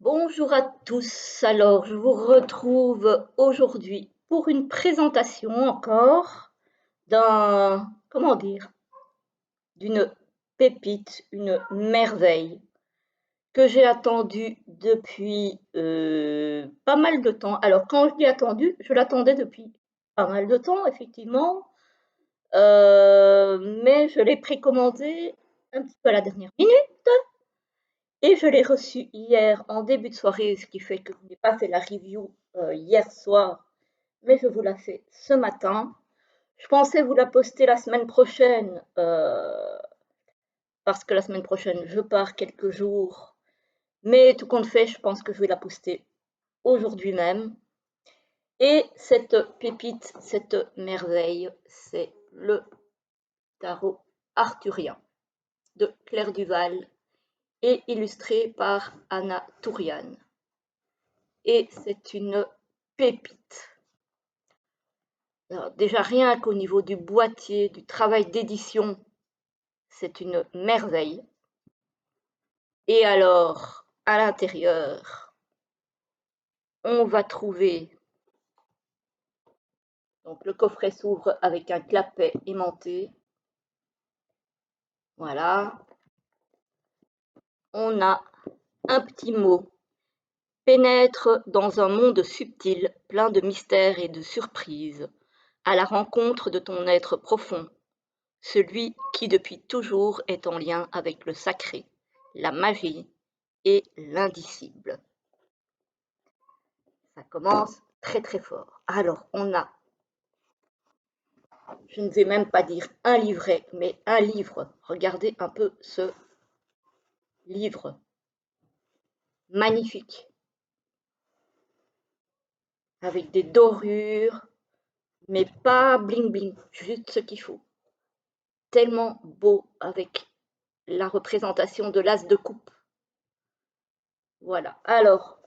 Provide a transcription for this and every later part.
Bonjour à tous, alors je vous retrouve aujourd'hui pour une présentation encore comment dire, d'une pépite, une merveille que j'ai attendue depuis pas mal de temps. Alors quand je dis attendue, je l'attendais depuis pas mal de temps effectivement, mais je l'ai précommandée un petit peu à la dernière minute. Et je l'ai reçu hier en début de soirée, ce qui fait que je n'ai pas fait la review hier soir, mais je vous la fais ce matin. Je pensais vous la poster la semaine prochaine, parce que la semaine prochaine, je pars quelques jours. Mais tout compte fait, je pense que je vais la poster aujourd'hui même. Et cette pépite, cette merveille, c'est le tarot arthurien de Claire Duval et illustré par Anna Tourian. Et c'est une pépite. Alors, déjà rien qu'au niveau du boîtier, du travail d'édition, c'est une merveille. Et alors, à l'intérieur, on va trouver, donc le coffret s'ouvre avec un clapet aimanté. Voilà. On a un petit mot. Pénètre dans un monde subtil, plein de mystères et de surprises, à la rencontre de ton être profond, celui qui depuis toujours est en lien avec le sacré, la magie et l'indicible. Ça commence très très fort. Alors on a, je ne vais même pas dire un livret, mais un livre. Regardez un peu ce livre. Magnifique. Avec des dorures, mais pas bling bling, juste ce qu'il faut. Tellement beau avec la représentation de l'as de coupe. Voilà. Alors,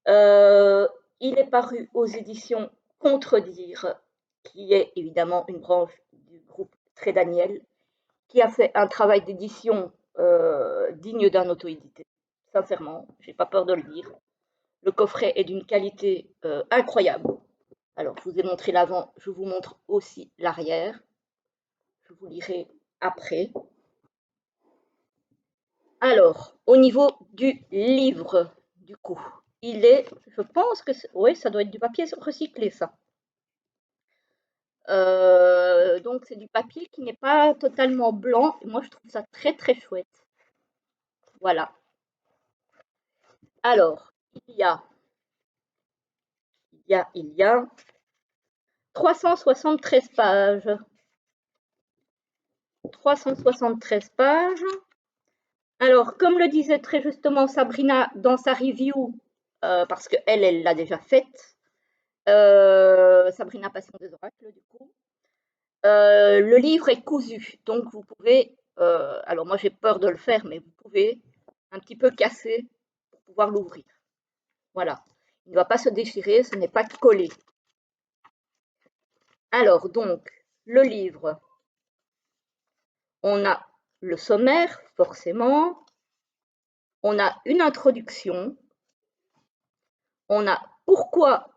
il est paru aux éditions Contredire, qui est évidemment une branche du groupe Très Daniel, qui a fait un travail d'édition digne d'un auto-édité. Sincèrement, j'ai pas peur de le dire. Le coffret est d'une qualité incroyable. Alors, je vous ai montré l'avant, je vous montre aussi l'arrière. Je vous lirai après. Alors, au niveau du livre, du coup, il est, je pense que, oui, ça doit être du papier recyclé, ça. Donc, c'est du papier qui n'est pas totalement blanc. Et moi, je trouve ça très, très chouette. Voilà. Alors, il y a 373 pages. 373 pages. Alors, comme le disait très justement Sabrina dans sa review, parce qu'elle l'a déjà faite, Sabrina Passion des oracles, du coup, le livre est cousu, donc vous pouvez, alors moi j'ai peur de le faire, mais vous pouvez un petit peu casser pour pouvoir l'ouvrir. Voilà, il ne va pas se déchirer, ce n'est pas collé. Alors donc, le livre, on a le sommaire, forcément, on a une introduction, on a pourquoi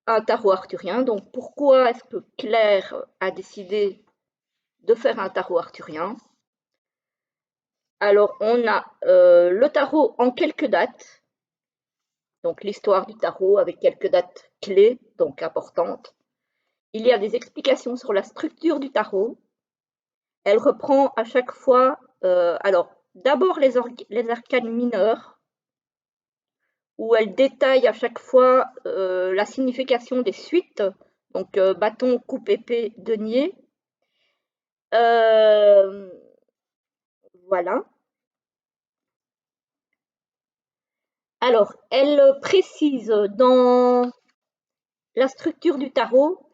un tarot arthurien, donc pourquoi est-ce que Claire a décidé de faire un tarot arthurien. Alors, on a le tarot en quelques dates, donc l'histoire du tarot avec quelques dates clés, donc importantes. Il y a des explications sur la structure du tarot. Elle reprend à chaque fois, alors d'abord les arcanes mineures, où elle détaille à chaque fois la signification des suites, donc bâton, coupe, épée, denier. Voilà. Alors, elle précise dans la structure du tarot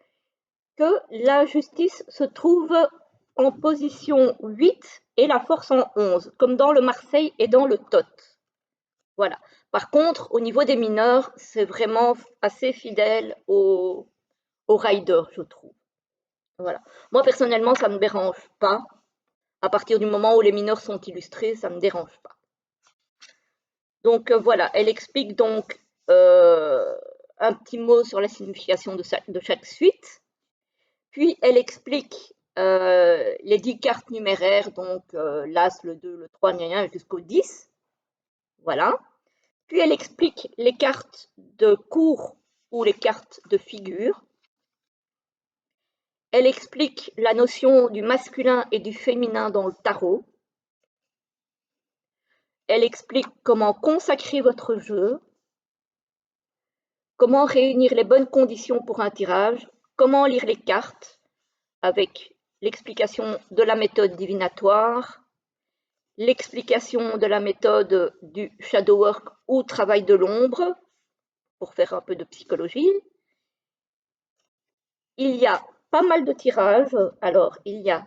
que la justice se trouve en position 8 et la force en 11, comme dans le Marseille et dans le Tot. Voilà. Par contre, au niveau des mineurs, c'est vraiment assez fidèle au rider, je trouve. Voilà. Moi, personnellement, ça ne me dérange pas. À partir du moment où les mineurs sont illustrés, ça ne me dérange pas. Donc voilà, elle explique donc un petit mot sur la signification de chaque suite. Puis elle explique les 10 cartes numéraires, donc l'As, le 2, le 3, jusqu'au 10. Voilà. Puis elle explique les cartes de cours ou les cartes de figure. Elle explique la notion du masculin et du féminin dans le tarot. Elle explique comment consacrer votre jeu, comment réunir les bonnes conditions pour un tirage, comment lire les cartes avec l'explication de la méthode divinatoire, l'explication de la méthode du shadow work ou travail de l'ombre, pour faire un peu de psychologie. Il y a pas mal de tirages. Alors, il y a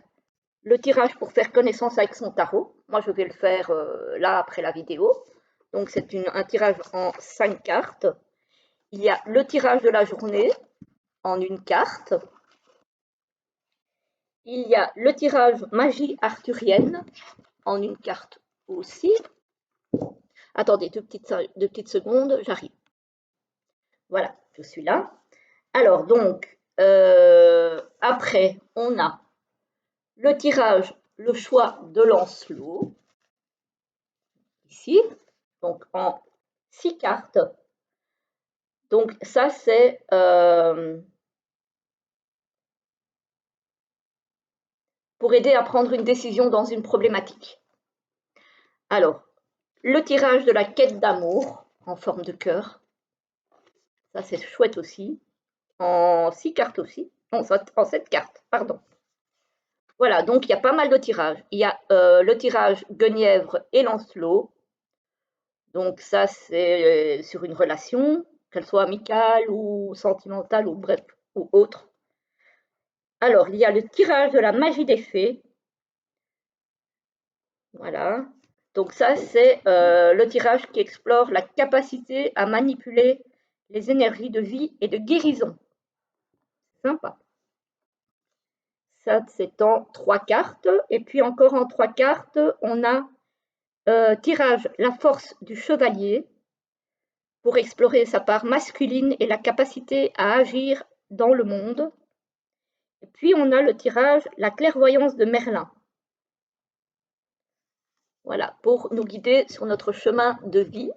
le tirage pour faire connaissance avec son tarot. Moi, je vais le faire là après la vidéo. Donc, c'est un tirage en 5 cartes. Il y a le tirage de la journée en une carte. Il y a le tirage magie arthurienne en une carte aussi. Attendez deux petites secondes, j'arrive. Voilà, je suis là. Alors, donc, après, on a le tirage, le choix de Lancelot, ici, donc en 6 cartes. Donc, ça, c'est pour aider à prendre une décision dans une problématique. Alors, le tirage de la quête d'amour en forme de cœur, ça, c'est chouette aussi, en 6 cartes aussi, en 7 cartes, pardon. Voilà, donc il y a pas mal de tirages. Il y a le tirage Guenièvre et Lancelot. Donc ça, c'est sur une relation, qu'elle soit amicale ou sentimentale ou bref, ou autre. Alors, il y a le tirage de la magie des fées. Voilà. Donc ça, c'est le tirage qui explore la capacité à manipuler les énergies de vie et de guérison. Sympa. Ça, c'est en 3 cartes. Et puis encore en 3 cartes, on a tirage la force du chevalier pour explorer sa part masculine et la capacité à agir dans le monde. Et puis on a le tirage la clairvoyance de Merlin. Voilà, pour nous guider sur notre chemin de vie.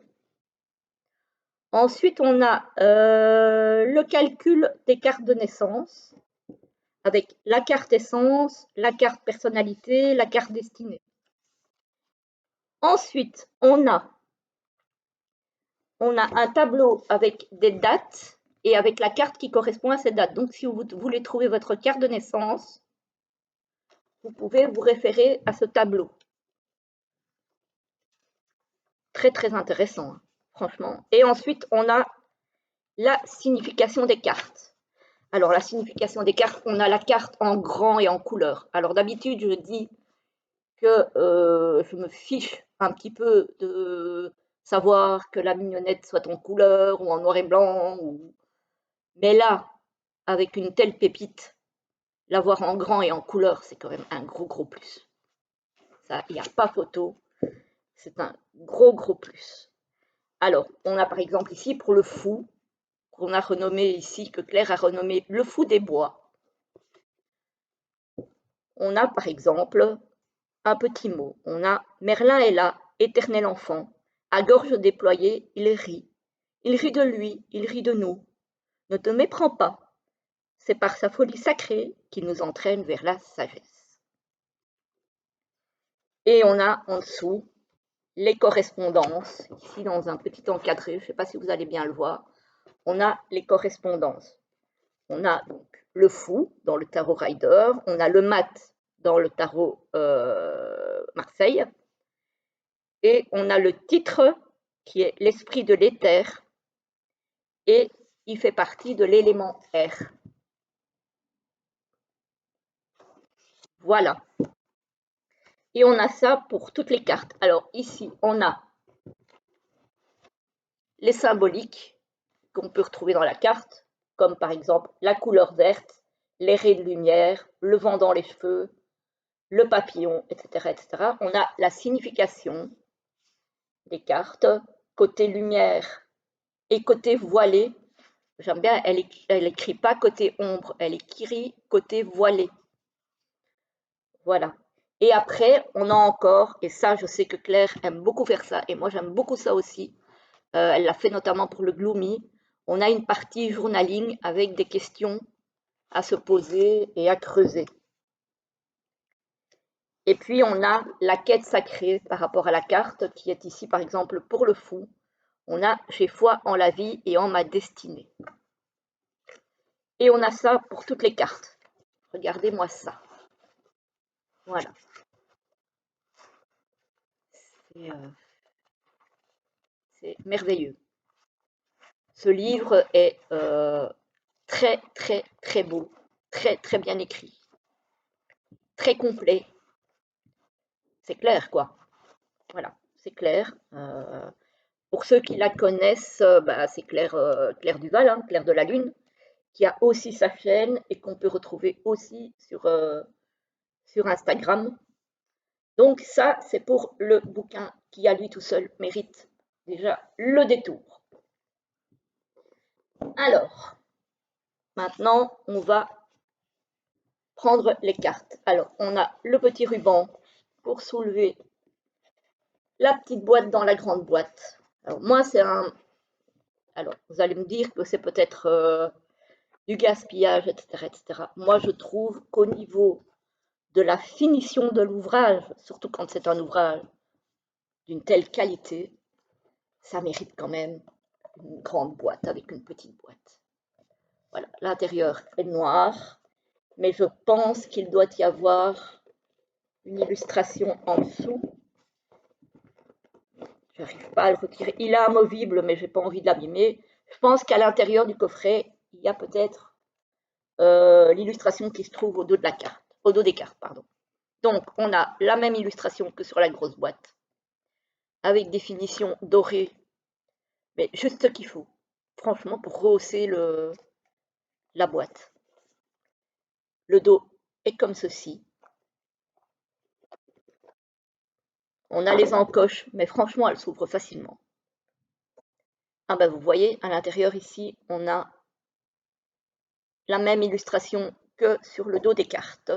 Ensuite, on a le calcul des cartes de naissance avec la carte essence, la carte personnalité, la carte destinée. Ensuite, on a un tableau avec des dates et avec la carte qui correspond à cette date. Donc, si vous voulez trouver votre carte de naissance, vous pouvez vous référer à ce tableau. Très, très intéressant, hein, franchement. Et ensuite, on a la signification des cartes. Alors, la signification des cartes, on a la carte en grand et en couleur. Alors, d'habitude, je dis que je me fiche un petit peu de savoir que la mignonnette soit en couleur ou en noir et blanc. Mais là, avec une telle pépite, l'avoir en grand et en couleur, c'est quand même un gros, gros plus. Ça, il n'y a pas photo. C'est un gros, gros plus. Alors, on a par exemple ici pour le fou, qu'on a renommé ici, que Claire a renommé le fou des bois. On a par exemple un petit mot. On a Merlin est là, éternel enfant. À gorge déployée, il rit. Il rit de lui, il rit de nous. Ne te méprends pas. C'est par sa folie sacrée qu'il nous entraîne vers la sagesse. Et on a en dessous les correspondances, ici dans un petit encadré, je ne sais pas si vous allez bien le voir, on a les correspondances. On a donc le fou dans le tarot Rider, on a le mat dans le tarot Marseille, et on a le titre qui est l'esprit de l'éther, et il fait partie de l'élément R. Voilà. Et on a ça pour toutes les cartes. Alors ici, on a les symboliques qu'on peut retrouver dans la carte, comme par exemple la couleur verte, les raies de lumière, le vent dans les cheveux, le papillon, etc., etc. On a la signification des cartes, côté lumière et côté voilé. J'aime bien, elle écrit pas côté ombre, elle écrit côté voilé. Voilà. Et après, on a encore, et ça, je sais que Claire aime beaucoup faire ça, et moi j'aime beaucoup ça aussi. Elle l'a fait notamment pour le Gloomy. On a une partie journaling avec des questions à se poser et à creuser. Et puis, on a la quête sacrée par rapport à la carte, qui est ici, par exemple, pour le fou. On a « J'ai foi en la vie et en ma destinée ». Et on a ça pour toutes les cartes. Regardez-moi ça. Voilà. C'est merveilleux. Ce livre est très, très, très beau, très, très bien écrit, très complet. C'est clair, quoi. Voilà, c'est clair. Pour ceux qui la connaissent, bah, c'est Claire, Claire Duval, hein, Claire de la Lune, qui a aussi sa chaîne et qu'on peut retrouver aussi sur Instagram. Donc ça, c'est pour le bouquin qui, à lui tout seul, mérite déjà le détour. Alors, maintenant, on va prendre les cartes. Alors, on a le petit ruban pour soulever la petite boîte dans la grande boîte. Alors, moi, c'est un... Alors, vous allez me dire que c'est peut-être du gaspillage, etc., etc. Moi, je trouve qu'au niveau de la finition de l'ouvrage, surtout quand c'est un ouvrage d'une telle qualité, ça mérite quand même une grande boîte avec une petite boîte. Voilà, l'intérieur est noir, mais je pense qu'il doit y avoir une illustration en dessous. Je n'arrive pas à le retirer. Il est amovible, mais je n'ai pas envie de l'abîmer. Je pense qu'à l'intérieur du coffret, il y a peut-être l'illustration qui se trouve au dos de la carte, au dos des cartes, pardon. Donc, on a la même illustration que sur la grosse boîte, avec des finitions dorées, mais juste ce qu'il faut, franchement, pour rehausser la boîte. Le dos est comme ceci. On a les encoches, mais franchement, elles s'ouvrent facilement. Ah ben, vous voyez, à l'intérieur ici, on a la même illustration que sur le dos des cartes.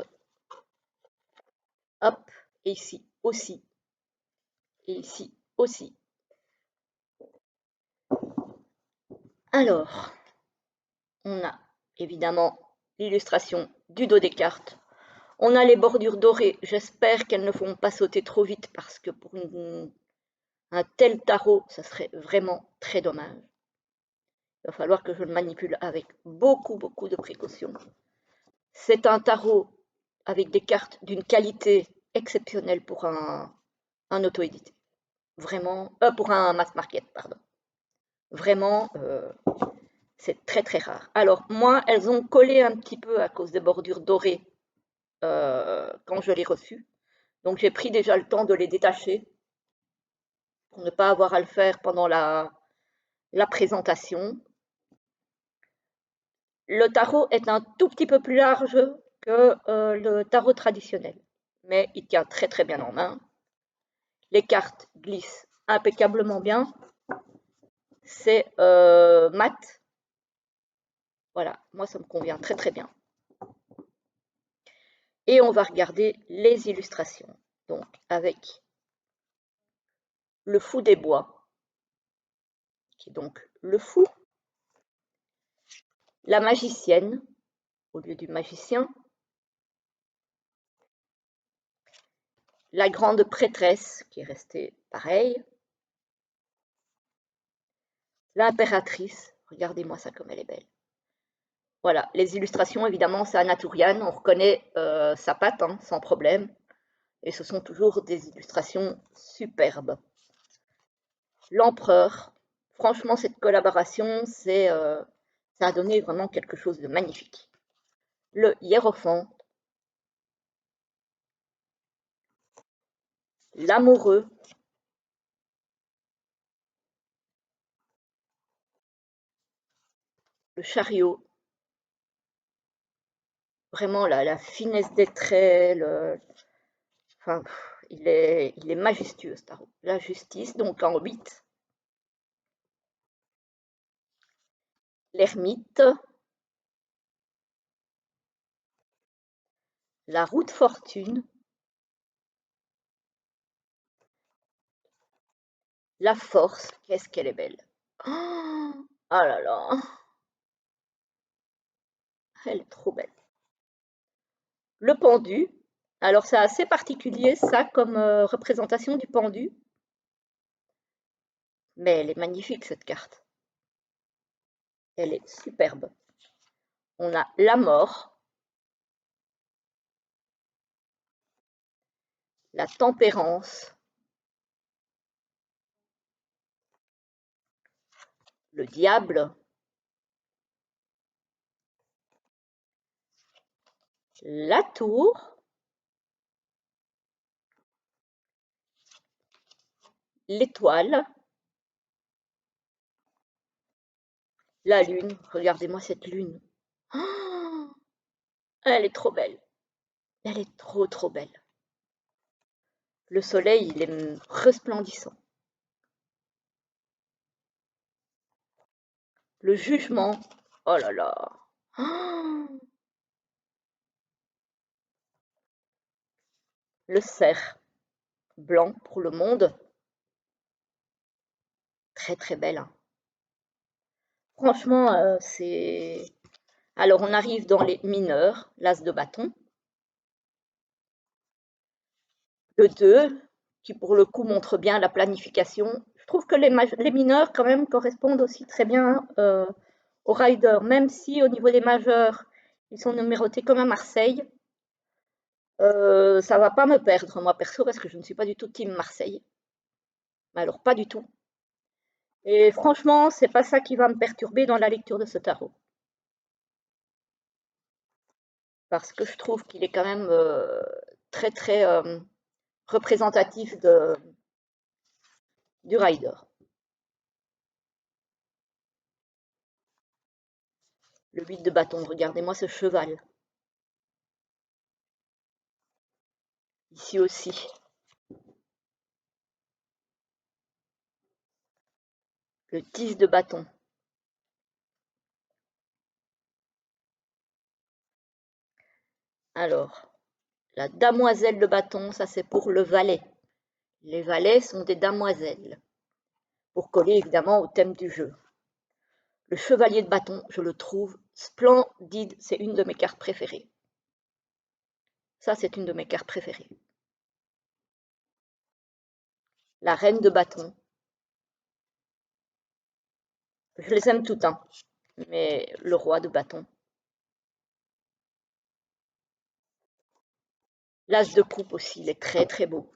Hop, et ici aussi. Et ici aussi. Alors, on a évidemment l'illustration du dos des cartes. On a les bordures dorées. J'espère qu'elles ne vont pas sauter trop vite parce que pour un tel tarot, ça serait vraiment très dommage. Il va falloir que je le manipule avec beaucoup, beaucoup de précaution. C'est un tarot avec des cartes d'une qualité exceptionnelle pour un auto-édité. Vraiment, pour un mass market, pardon. Vraiment, c'est très très rare. Alors moi, elles ont collé un petit peu à cause des bordures dorées quand je l'ai reçu. Donc j'ai pris déjà le temps de les détacher pour ne pas avoir à le faire pendant la présentation. Le tarot est un tout petit peu plus large que le tarot traditionnel, mais il tient très très bien en main. Les cartes glissent impeccablement bien. C'est mat. Voilà, moi ça me convient très très bien. Et on va regarder les illustrations. Donc avec le fou des bois, qui est donc le fou, la magicienne au lieu du magicien, la grande prêtresse qui est restée pareille, l'impératrice, regardez-moi ça comme elle est belle. Voilà, les illustrations évidemment c'est Anna Tourian, on reconnaît sa patte hein, sans problème, et ce sont toujours des illustrations superbes. L'empereur, franchement cette collaboration, ça a donné vraiment quelque chose de magnifique. Le hiérophante, l'amoureux, le chariot, vraiment la finesse des traits, enfin, il est majestueux ce tarot. La justice, donc en 8. l'ermite, la roue de fortune, la force, qu'est-ce qu'elle est belle. Oh, ah là là, elle est trop belle. Le pendu, alors c'est assez particulier ça comme représentation du pendu, mais elle est magnifique cette carte. Elle est superbe. On a la mort, la tempérance, le diable, la tour, l'étoile, la lune. Regardez-moi cette lune. Oh, elle est trop belle. Elle est trop trop belle. Le soleil, il est resplendissant. Le jugement, oh là là. Oh, le cerf, blanc pour le monde. Très très belle, hein. Franchement, c'est... Alors, on arrive dans les mineurs, l'as de bâton. Le 2, qui pour le coup montre bien la planification. Je trouve que les mineurs, quand même, correspondent aussi très bien aux riders, même si au niveau des majeurs, ils sont numérotés comme à Marseille. Ça va pas me perdre, moi perso, parce que je ne suis pas du tout team Marseille. Mais alors, pas du tout. Et franchement, c'est pas ça qui va me perturber dans la lecture de ce tarot. Parce que je trouve qu'il est quand même très très représentatif du rider. Le 8 de bâton, regardez-moi ce cheval. Ici aussi. Le 10 de bâton. Alors, la damoiselle de bâton, ça c'est pour le valet. Les valets sont des damoiselles, pour coller évidemment au thème du jeu. Le chevalier de bâton, je le trouve splendide, c'est une de mes cartes préférées. Ça, c'est une de mes cartes préférées. La reine de bâton. Je les aime toutes, hein, mais le roi de bâton. L'as de coupe aussi, il est très très beau.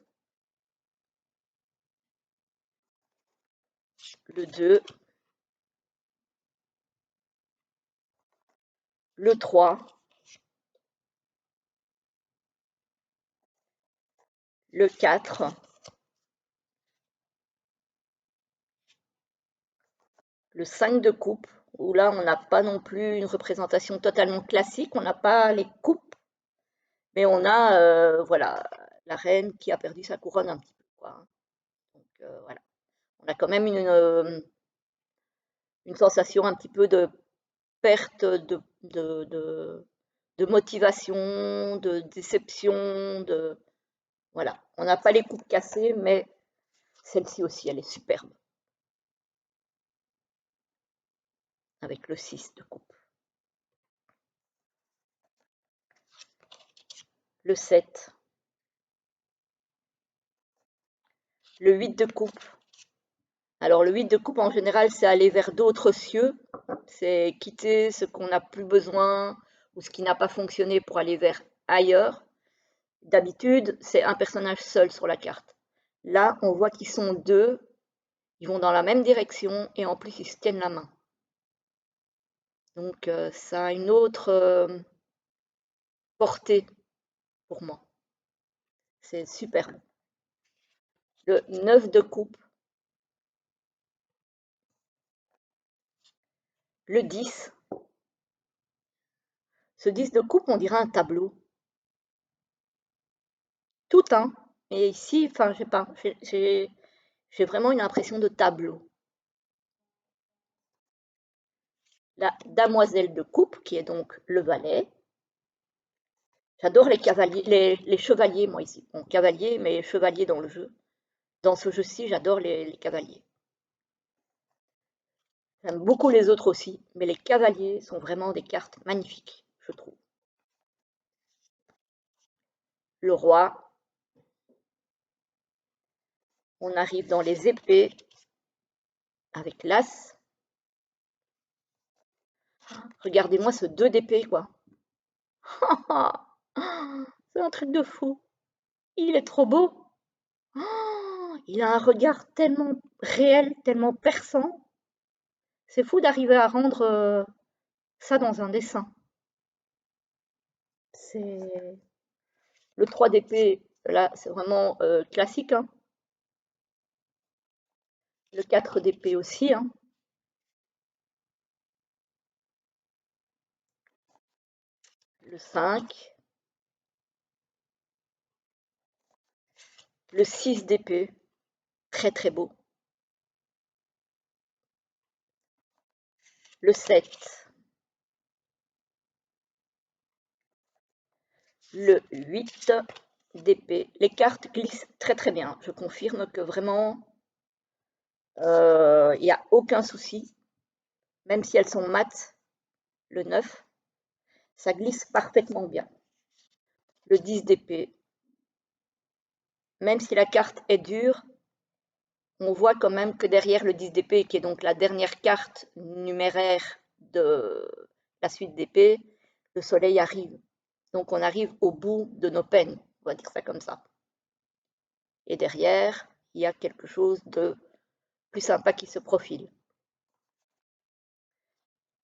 Le 2, le 3, le 4, le 5 de coupe, où là on n'a pas non plus une représentation totalement classique, on n'a pas les coupes, mais on a voilà, la reine qui a perdu sa couronne un petit peu, quoi, hein. Donc voilà, on a quand même une sensation un petit peu de perte de motivation, de déception, de voilà. On n'a pas les coupes cassées, mais celle-ci aussi, elle est superbe. Avec le 6 de coupe. Le 7. Le 8 de coupe. Alors le 8 de coupe, en général, c'est aller vers d'autres cieux. C'est quitter ce qu'on n'a plus besoin ou ce qui n'a pas fonctionné pour aller vers ailleurs. D'habitude, c'est un personnage seul sur la carte. Là, on voit qu'ils sont deux, ils vont dans la même direction et en plus, ils se tiennent la main. Donc, ça a une autre portée pour moi. C'est superbe. Le 9 de coupe. Le 10. Ce 10 de coupe, on dirait un tableau. Tout, hein. Et ici, enfin, je sais pas, j'ai vraiment une impression de tableau. la Damoiselle de coupe, qui est donc le valet. J'adore les cavaliers, les chevaliers, moi ici. Bon, cavalier, mais chevalier dans le jeu. Dans ce jeu-ci, j'adore les cavaliers. J'aime beaucoup les autres aussi, mais les cavaliers sont vraiment des cartes magnifiques, je trouve. Le roi. On arrive dans les épées avec l'as. Regardez-moi ce 2 d'épée, quoi. C'est un truc de fou. Il est trop beau. Il a un regard tellement réel, tellement perçant. C'est fou d'arriver à rendre ça dans un dessin. C'est le 3 d'épée, là, c'est vraiment classique, hein. Le 4 d'épée aussi, hein. Le 5. Le 6 d'épée, très très beau. Le 7. Le 8 d'épée. Les cartes glissent très très bien. Je confirme que vraiment, il n'y a aucun souci. Même si elles sont mates, le 9, ça glisse parfaitement bien. Le 10 d'épée. Même si la carte est dure, on voit quand même que derrière le 10 d'épée, qui est donc la dernière carte numéraire de la suite d'épée, le soleil arrive. Donc on arrive au bout de nos peines, on va dire ça comme ça. Et derrière, il y a quelque chose de plus sympa qui se profile.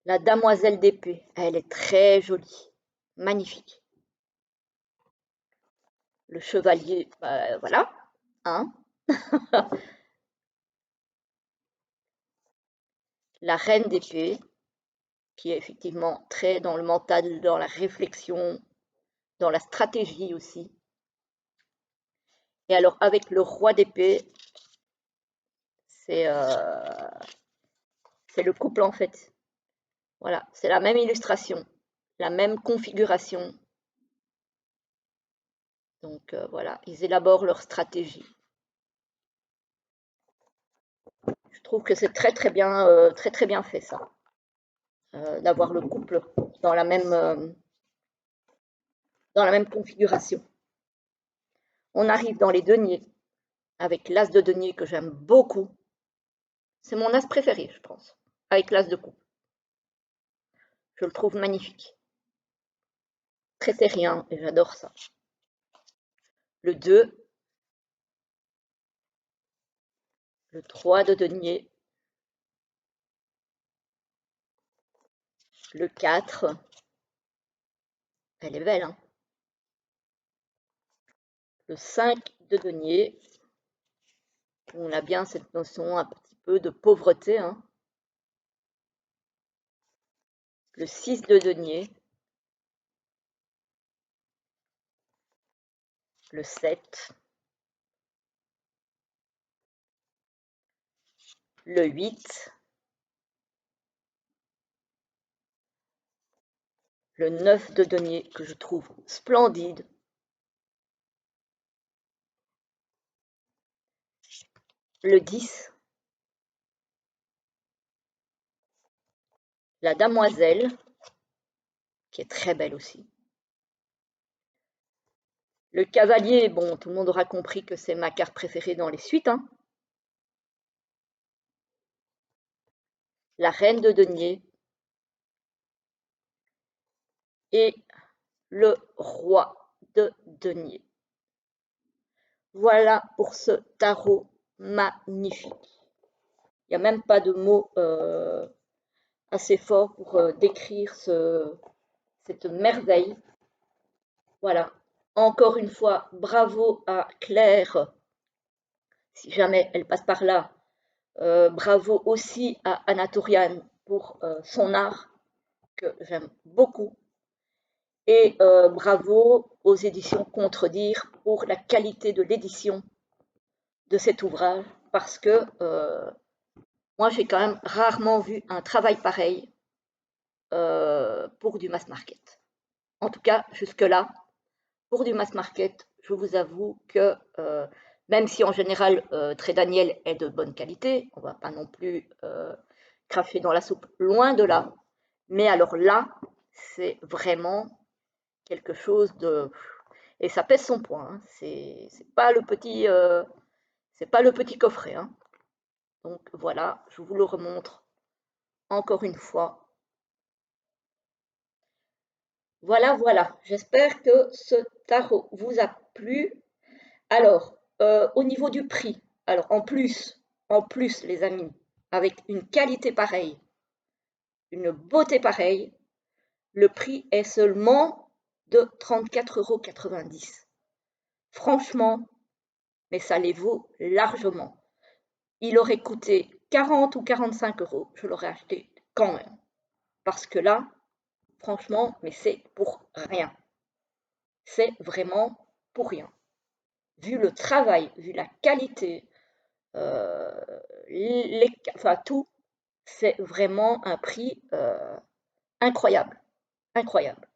La Damoiselle d'épée, elle est très jolie, magnifique. Le chevalier, bah, voilà, hein. La reine d'épée, qui est effectivement très dans le mental, dans la réflexion, dans la stratégie aussi. Et alors avec le roi d'épée, c'est le couple en fait. Voilà, c'est la même illustration, la même configuration. Donc voilà, ils élaborent leur stratégie. Je trouve que c'est très très bien fait ça, d'avoir le couple dans dans la même configuration. On arrive dans les deniers avec l'as de denier que j'aime beaucoup. C'est mon as préféré, je pense, avec l'as de coupe. Je le trouve magnifique. Très terrien, et j'adore ça. Le 2, le 3 de denier, le 4, elle est belle, hein. Le 5 de denier, on a bien cette notion un petit peu de pauvreté, hein. Le 6 de denier, le 7, le 8, le 9 de denier que je trouve splendide, le 10, la damoiselle, qui est très belle aussi. Le cavalier, bon, tout le monde aura compris que c'est ma carte préférée dans les suites, hein. La reine de denier et le roi de denier. Voilà pour ce tarot magnifique. Il n'y a même pas de mots assez forts pour décrire cette merveille. Voilà. Encore une fois, bravo à Claire, si jamais elle passe par là. Bravo aussi à Anatorian pour son art, que j'aime beaucoup. Et bravo aux éditions Contredire pour la qualité de l'édition de cet ouvrage, parce que moi j'ai quand même rarement vu un travail pareil. pour du mass market. En tout cas, jusque-là, pour du mass market, je vous avoue que même si en général Trait Daniel est de bonne qualité, on ne va pas non plus cracher dans la soupe, loin de là. Mais alors là, c'est vraiment quelque chose de... Et ça pèse son poids, hein. C'est pas le petit coffret, hein. Donc voilà, je vous le remontre encore une fois. Voilà, voilà. J'espère que ce tarot vous a plu. Alors, au niveau du prix, alors en plus, les amis, avec une qualité pareille, une beauté pareille, le prix est seulement de 34,90 €. Franchement, mais ça les vaut largement. Il aurait coûté 40 ou 45 €, je l'aurais acheté quand même. Parce que là, franchement, mais c'est pour rien. C'est vraiment pour rien. Vu le travail, vu la qualité, enfin tout, c'est vraiment un prix incroyable, incroyable.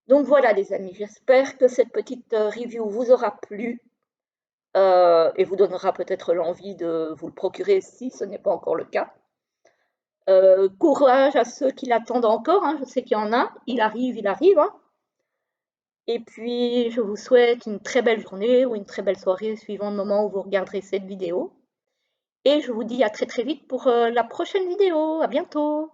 Donc voilà les amis, j'espère que cette petite review vous aura plu et vous donnera peut-être l'envie de vous le procurer si ce n'est pas encore le cas. Courage à ceux qui l'attendent encore, hein, je sais qu'il y en a, il arrive, hein. Et puis je vous souhaite une très belle journée ou une très belle soirée suivant le moment où vous regarderez cette vidéo. Et je vous dis à très très vite pour la prochaine vidéo. À bientôt!